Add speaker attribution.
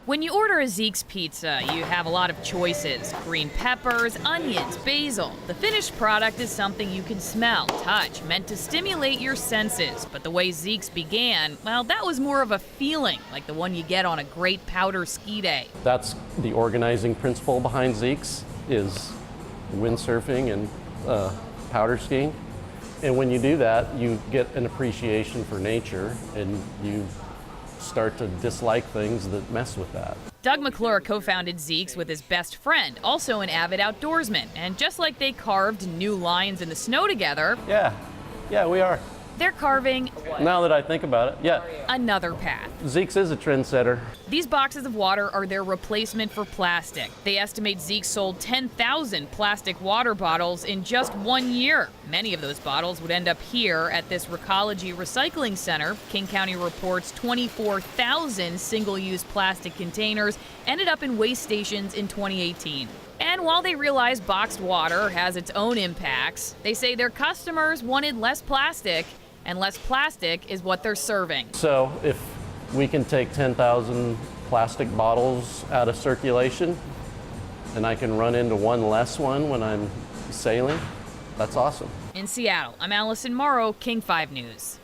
Speaker 1: When you order a Zeeks Pizza, you have a lot of choices. Green peppers, onions, basil. The finished product is something you can smell, touch, meant to stimulate your senses. But the way Zeeks began, well, that was more of a feeling, like the one you get on a great powder ski day.
Speaker 2: That's the organizing principle behind Zeeks, is windsurfing and powder skiing. And when you do that, you get an appreciation for nature, and you start to dislike things that mess with that.
Speaker 1: Doug McClure co-founded Zeeks with his best friend, also an avid outdoorsman. And just like they carved new lines in the snow together,
Speaker 2: Yeah, we are.
Speaker 1: they're carving
Speaker 2: Now that I think about it, yeah.
Speaker 1: another path.
Speaker 2: Zeeks is a trendsetter.
Speaker 1: These boxes of water are their replacement for plastic. They estimate Zeeks sold 10,000 plastic water bottles in just 1 year. Many of those bottles would end up here at this Recology Recycling Center. King County reports 24,000 single-use plastic containers ended up in waste stations in 2018. And while they realize boxed water has its own impacts, they say their customers wanted less plastic, and less plastic is what they're serving.
Speaker 2: So if we can take 10,000 plastic bottles out of circulation and I can run into one less one when I'm sailing, that's awesome.
Speaker 1: In Seattle, I'm Allison Morrow, King 5 News.